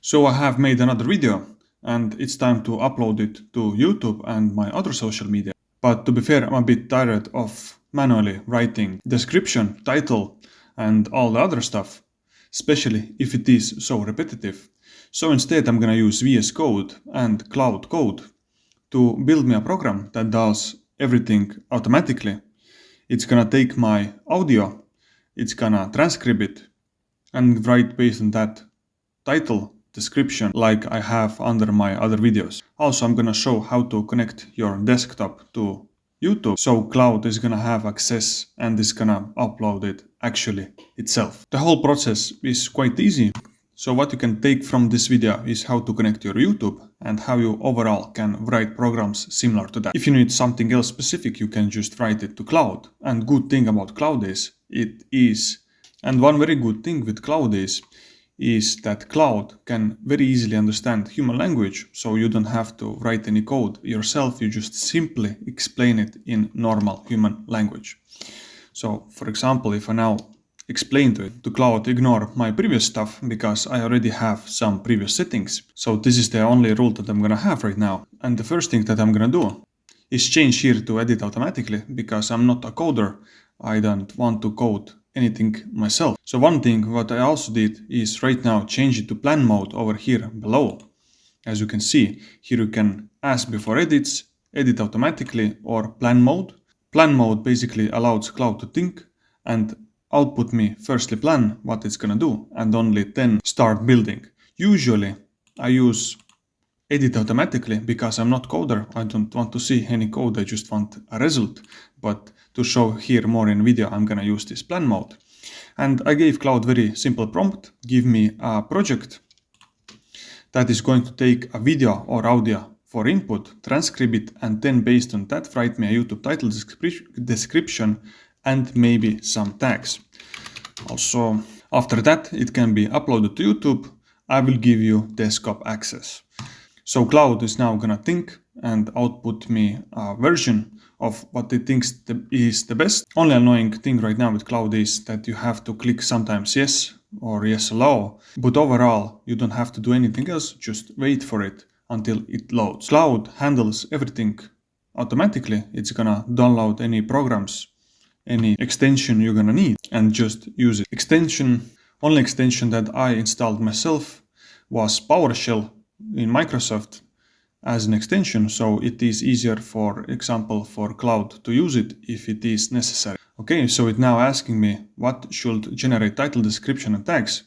So I have made another video and it's time to upload it to YouTube and my other social media. But to be fair, I'm a bit tired of manually writing description, title and all the other stuff, especially if it is so repetitive. So instead I'm gonna use VS Code and Claude Code to build me a program that does everything automatically. It's gonna take my audio, it's gonna transcribe it and write based on that title description like I have under my other videos. Also, I'm gonna show how to connect your desktop to YouTube, so Claude is gonna have access and is gonna upload it actually itself. The whole process is quite easy. So what you can take from this video is how to connect your YouTube and how you overall can write programs similar to that. If you need something else specific, you can just write it to Claude. And good thing about Claude and one very good thing with Claude is that Claude can very easily understand human language, so you don't have to write any code yourself, you just simply explain it in normal human language. So for example, if I now explain to Claude, ignore my previous stuff because I already have some previous settings. So this is the only rule that I'm gonna have right now. And the first thing that I'm gonna do is change here to edit automatically because I'm not a coder. I don't want to code anything myself. So one thing what I also did is right now change it to plan mode over here below. As you can see, here you can ask before edits, edit automatically or plan mode. Plan mode basically allows Claude to think and output me firstly plan what it's gonna do and only then start building. Usually I use edit automatically because I'm not coder. I don't want to see any code, I just want a result. But to show here more in video, I'm gonna use this plan mode. And I gave Claude very simple prompt, give me a project that is going to take a video or audio for input, transcribe it, and then based on that write me a YouTube title description and maybe some tags. Also, after that it can be uploaded to YouTube. I will give you desktop access. So Claude is now gonna think and output me a version of what it thinks is the best. Only annoying thing right now with Claude is that you have to click sometimes yes or yes allow, but overall you don't have to do anything else, just wait for it until it loads. Claude handles everything automatically. It's gonna download any programs, any extension you're gonna need and just use it. Only extension that I installed myself was PowerShell in Microsoft as an extension, so it is easier, for example, for Claude to use it if it is necessary. Okay, so it's now asking me what should generate title, description and tags.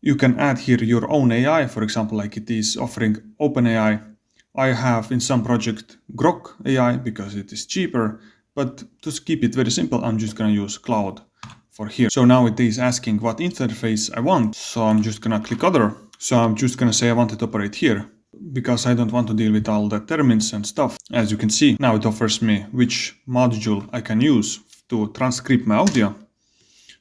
You can add here your own AI, for example, like it is offering OpenAI. I have in some project Grok AI because it is cheaper, but to keep it very simple, I'm just gonna use Claude for here. So now it is asking what interface I want, so I'm just gonna click other. So I'm just gonna say I want it to operate here because I don't want to deal with all the termins and stuff. As you can see, now it offers me which module I can use to transcribe my audio.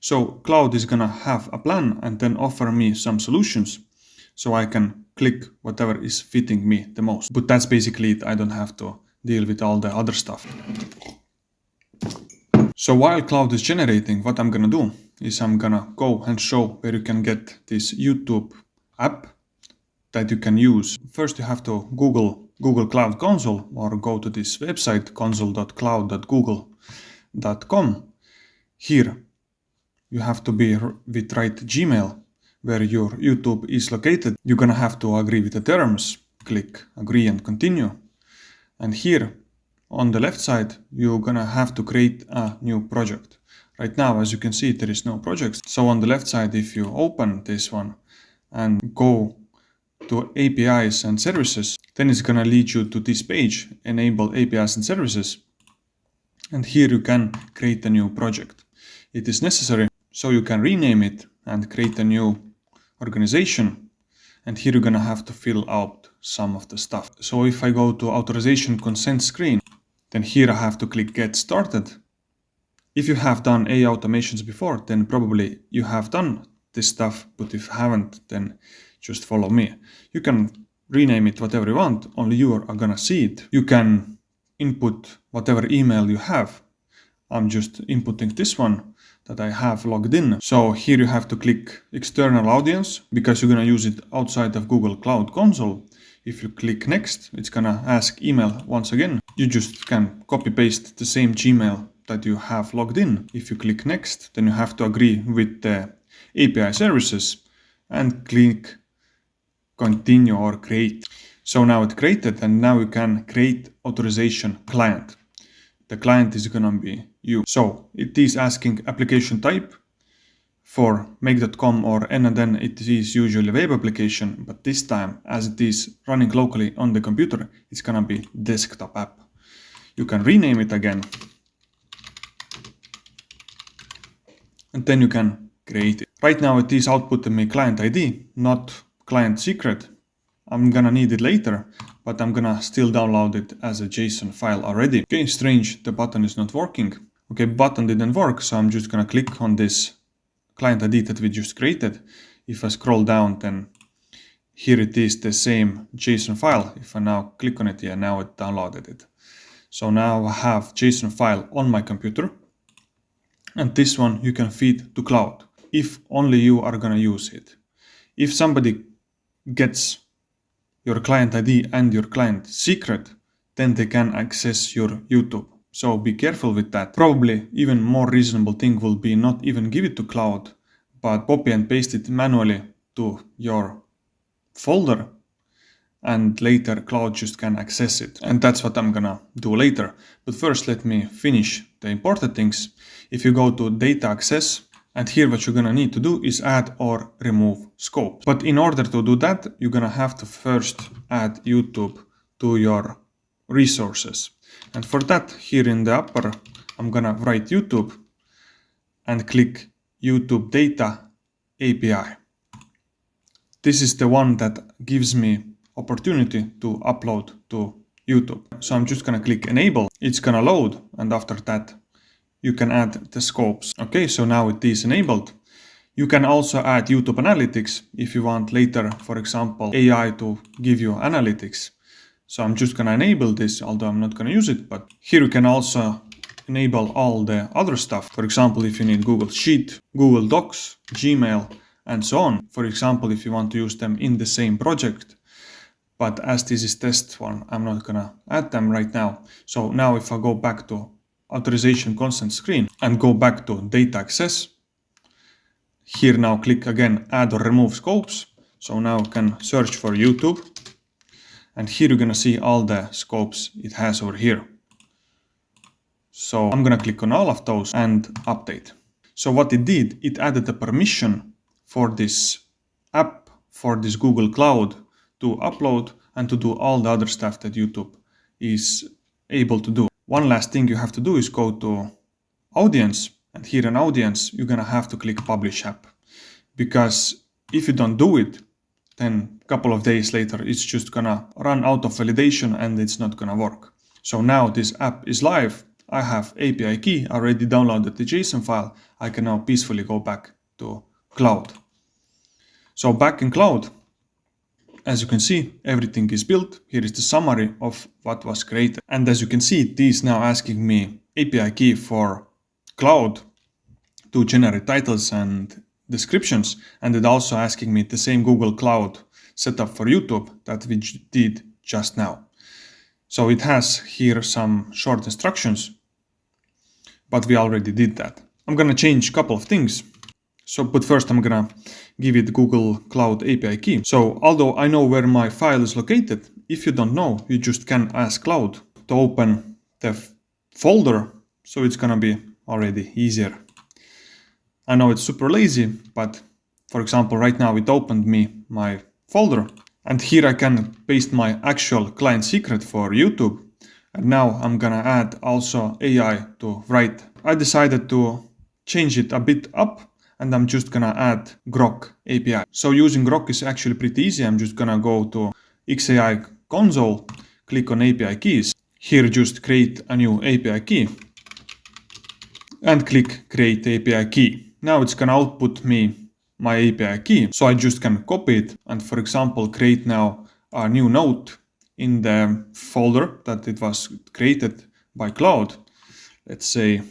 So Claude is gonna have a plan and then offer me some solutions so I can click whatever is fitting me the most. But that's basically it. I don't have to deal with all the other stuff. So while Claude is generating, what I'm gonna do is I'm gonna go and show where you can get this YouTube app that you can use. First you have to Google Cloud Console or go to this website console.cloud.google.com. Here you have to be with right Gmail where your YouTube is located. You're gonna have to agree with the terms. Click agree and continue. And here on the left side you're gonna have to create a new project. Right now, as you can see, there is no project. So on the left side, if you open this one and go to APIs and services, then it's gonna lead you to this page, enable APIs and services. And here you can create a new project. It is necessary, so you can rename it and create a new organization. And here you're gonna have to fill out some of the stuff. So if I go to authorization consent screen, then here I have to click get started. If you have done AI automations before, then probably you have done this stuff, but if you haven't, then just follow me. You can rename it whatever you want, only you are gonna see it. You can input whatever email you have. I'm just inputting this one, that I have logged in. So here you have to click external audience because you're gonna use it outside of Google Cloud Console. If you click next, it's gonna ask email once again. You just can copy paste the same Gmail that you have logged in. If you click next, then you have to agree with the API services and click continue or create. So now it's created, and now you can create authorization client. The client is gonna be you. So it is asking application type for make.com or and then it is usually web application, but this time as it is running locally on the computer, it's gonna be desktop app. You can rename it again and then you can create it. Right now it is outputting me client ID, not client secret. I'm gonna need it later, but I'm gonna still download it as a JSON file already. Okay, strange, the button is not working. Okay, button didn't work, so I'm just gonna click on this client ID that we just created. If I scroll down, then here it is the same JSON file. If I now click on it, yeah, now it downloaded it. So now I have JSON file on my computer, and this one you can feed to Claude if only you are gonna use it. If somebody gets your client ID and your client secret, then they can access your YouTube. So be careful with that. Probably even more reasonable thing will be not even give it to Claude, but copy and paste it manually to your folder, and later Claude just can access it. And that's what I'm gonna do later. But first let me finish the important things. If you go to data access, and here what you're gonna need to do is add or remove scopes. But in order to do that, you're gonna have to first add YouTube to your resources. And for that, here in the upper, I'm gonna write YouTube and click YouTube Data API. This is the one that gives me opportunity to upload to YouTube. So I'm just gonna click enable. It's gonna load, and after that, you can add the scopes. Okay, so now it is enabled. You can also add YouTube analytics if you want later, for example, AI to give you analytics. So I'm just gonna enable this, although I'm not gonna use it, but here you can also enable all the other stuff. For example, if you need Google Sheet, Google Docs, Gmail, and so on. For example, if you want to use them in the same project. But as this is test one, I'm not gonna add them right now. So now if I go back to authorization consent screen and go back to data access, here now click again add or remove scopes. So now I can search for YouTube, and here you're gonna see all the scopes it has over here. So I'm gonna click on all of those and update. So what it did, it added a permission for this app, for this Google Cloud to upload and to do all the other stuff that YouTube is able to do. One last thing you have to do is go to audience, and here in audience, you're gonna have to click publish app, because if you don't do it, then a couple of days later, it's just gonna run out of validation and it's not gonna work. So now this app is live. I have API key, already downloaded the JSON file. I can now peacefully go back to Cloud. So back in Cloud, as you can see, everything is built. Here is the summary of what was created. And as you can see, it is now asking me API key for Cloud to generate titles and descriptions. And it also asking me the same Google Cloud setup for YouTube that we did just now. So it has here some short instructions, but we already did that. I'm gonna change a couple of things. But first I'm gonna give it Google Cloud API key. So although I know where my file is located, if you don't know, you just can ask Cloud to open the folder. So it's gonna be already easier. I know it's super lazy, but for example, right now it opened me my folder, and here I can paste my actual client secret for YouTube. And now I'm gonna add also AI to write. I decided to change it a bit up, and I'm just gonna add Grok API. So using Grok is actually pretty easy. I'm just gonna go to XAI console, click on API keys. Here just create a new API key and click create API key. Now it's gonna output me my API key. So I just can copy it and, for example, create now a new note in the folder that it was created by Claude. Let's say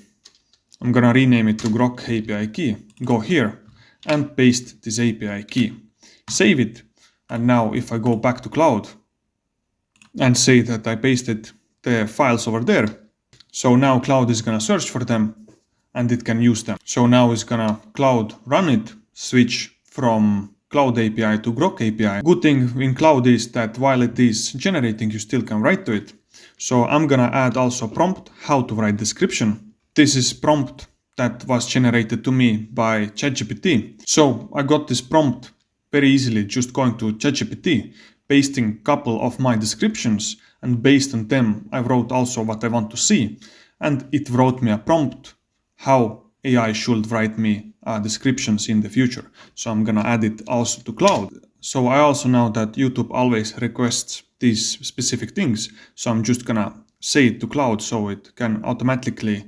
I'm gonna rename it to Grok API key, go here and paste this API key, save it. And now if I go back to Claude and say that I pasted the files over there, so now Claude is gonna search for them and it can use them. So now it's gonna Claude run it, switch from Claude API to Grok API. Good thing in Claude is that while it is generating, you still can write to it. So I'm gonna add also prompt how to write description. This is prompt that was generated to me by ChatGPT. So I got this prompt very easily just going to ChatGPT, pasting a couple of my descriptions, and based on them I wrote also what I want to see, and it wrote me a prompt how AI should write me descriptions in the future. So I'm gonna add it also to Claude. So I also know that YouTube always requests these specific things. So I'm just gonna say it to Claude so it can automatically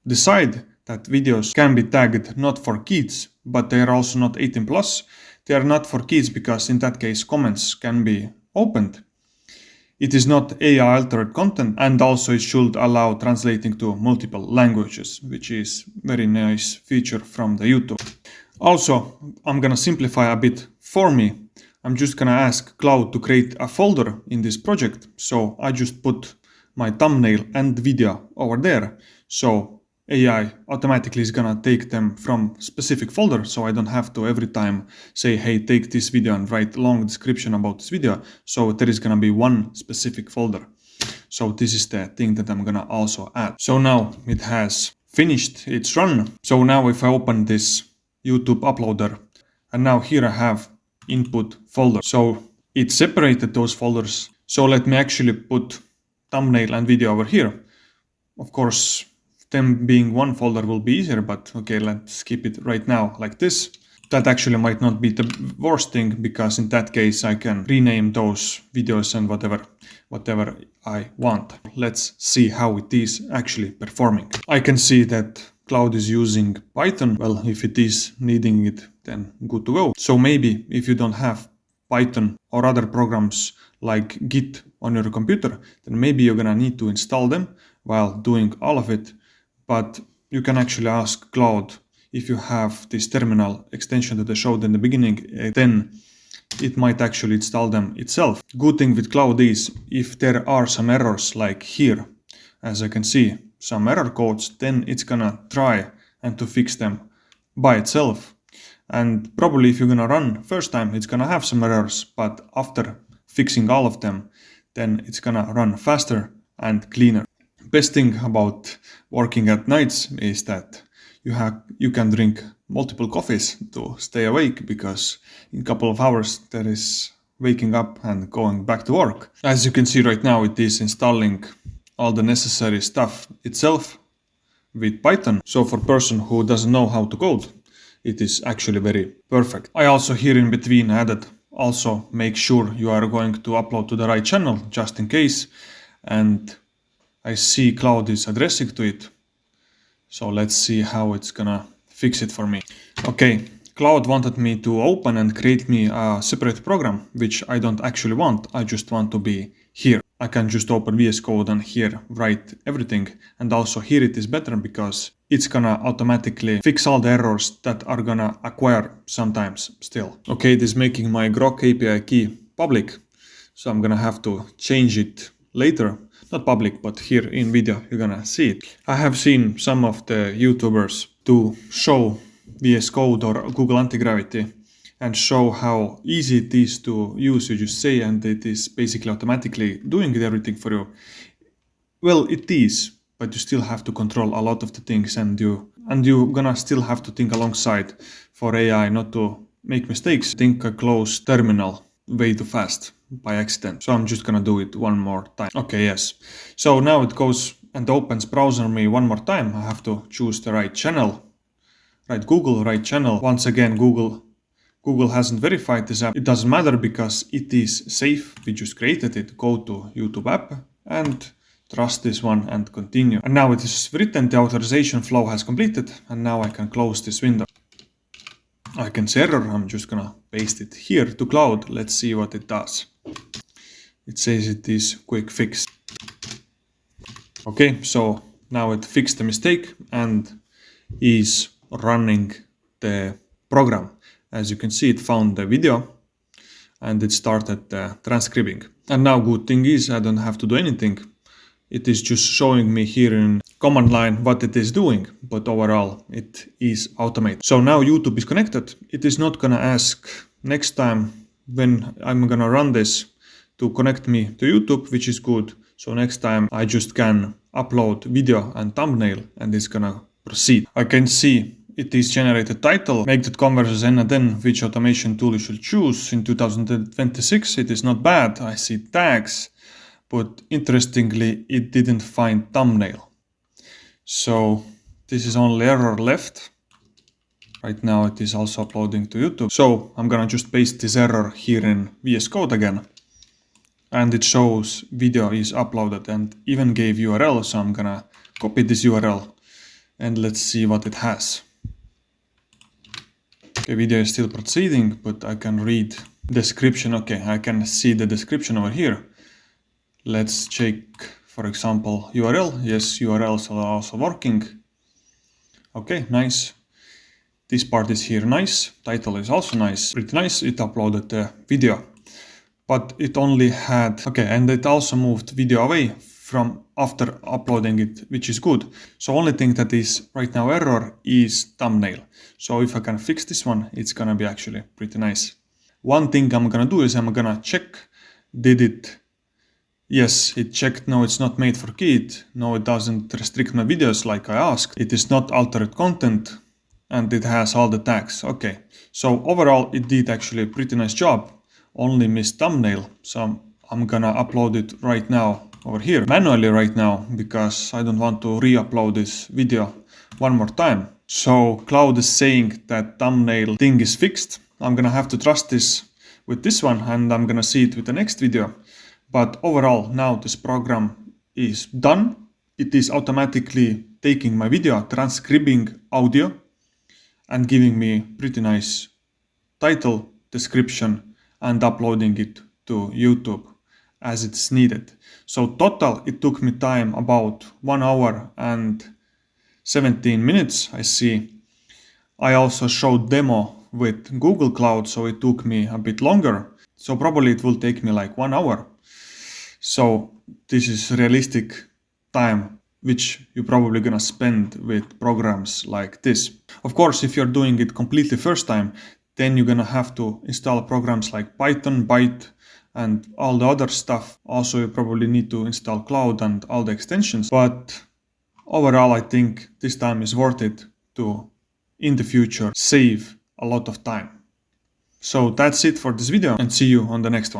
decide that videos can be tagged not for kids, but they are also not 18 plus. They are not for kids because in that case comments can be opened. It is not AI altered content, and also it should allow translating to multiple languages, which is very nice feature from the YouTube. Also, I'm gonna simplify a bit for me. I'm just gonna ask Claude to create a folder in this project. So I just put my thumbnail and video over there. So AI automatically is gonna take them from specific folder, so I don't have to every time say, hey, take this video and write a long description about this video. So there is gonna be one specific folder. So this is the thing that I'm gonna also add. So now it has finished its run. So now if I open this YouTube uploader, and now here I have input folder. So it separated those folders. So let me actually put thumbnail and video over here. Of course, them being one folder will be easier, but okay, let's keep it right now like this. That actually might not be the worst thing, because in that case I can rename those videos and whatever I want. Let's see how it is actually performing. I can see that Claude is using Python. Well, if it is needing it, then good to go. So maybe if you don't have Python or other programs like Git on your computer, then maybe you're gonna need to install them while doing all of it. But you can actually ask Claude if you have this terminal extension that I showed in the beginning, then it might actually install them itself. Good thing with Claude is if there are some errors like here, as I can see, some error codes, then it's gonna try and to fix them by itself. And probably if you're gonna run first time, it's gonna have some errors, but after fixing all of them, then it's gonna run faster and cleaner. Best thing about working at nights is that you can drink multiple coffees to stay awake, because in a couple of hours there is waking up and going back to work. As you can see right now, it is installing all the necessary stuff itself with Python. So for a person who doesn't know how to code, it is actually very perfect. I also here in between added also make sure you are going to upload to the right channel just in case. And I see Claude is addressing to it. So let's see how it's gonna fix it for me. Okay, Claude wanted me to open and create me a separate program, which I don't actually want. I just want to be here. I can just open VS Code and here write everything. And also here it is better because it's gonna automatically fix all the errors that are gonna acquire sometimes still. Okay, it is making my Grok API key public. So I'm gonna have to change it later. Not public, but here in video you're gonna see it. I have seen some of the YouTubers to show VS Code or Google Anti-Gravity and show how easy it is to use. You just say and it is basically automatically doing everything for you. Well, it is, but you still have to control a lot of the things, and you're gonna still have to think alongside for AI not to make mistakes. I think I closed terminal way too fast by accident. So I'm just gonna do it one more time. Okay, yes. So now it goes and opens browser me one more time. I have to choose the right channel, right Google, right channel. Once again, Google hasn't verified this app. It doesn't matter because it is safe. We just created it. Go to YouTube app and trust this one and continue. And now it is written, the authorization flow has completed, and now I can close this window. I can see error. I'm just gonna paste it here to Claude. Let's see what it does. It says it is quick fix. Okay, so now it fixed the mistake and is running the program. As you can see, it found the video and it started transcribing. And now good thing is I don't have to do anything. It is just showing me here in command line what it is doing, but overall it is automated. So now YouTube is connected. It is not gonna ask next time when I'm gonna run this to connect me to YouTube, which is good. So next time I just can upload video and thumbnail and it's gonna proceed. I can see it is generated title, make that converses and then which automation tool you should choose. In 2026 it is not bad. I see tags, but interestingly it didn't find thumbnail. So this is only error left. Right now it is also uploading to YouTube. So I'm gonna just paste this error here in VS Code again. And it shows video is uploaded and even gave URL. So I'm gonna copy this URL and let's see what it has. Okay, video is still proceeding, but I can read description. Okay, I can see the description over here. Let's check, for example, URL. Yes, URLs are also working. Okay, nice. This part is here nice. Title is also nice. Pretty nice. It uploaded the video. But it only had, okay, and it also moved video away from after uploading it, which is good. So only thing that is right now error is thumbnail. So if I can fix this one, it's gonna be actually pretty nice. One thing I'm gonna do is I'm gonna check, did it, yes, it checked, no, it's not made for kid, no, it doesn't restrict my videos like I asked, it is not altered content, and it has all the tags. Okay, so overall it did actually a pretty nice job. Only missed thumbnail, so I'm gonna upload it right now over here manually right now because I don't want to re-upload this video one more time. So Claude is saying that thumbnail thing is fixed. I'm gonna have to trust this with this one and I'm gonna see it with the next video. But overall now this program is done. It is automatically taking my video, transcribing audio and giving me pretty nice title, description and uploading it to YouTube as it's needed. So total it took me time about 1 hour and 17 minutes. I see. I also showed demo with Google Cloud, so it took me a bit longer. So probably it will take me like 1 hour. So this is realistic time which you're probably gonna spend with programs like this. Of course, if you're doing it completely first time, then you're gonna have to install programs like Python, Byte, and all the other stuff. Also, you probably need to install Claude and all the extensions. But overall, I think this time is worth it to, in the future, save a lot of time. So that's it for this video and see you on the next one.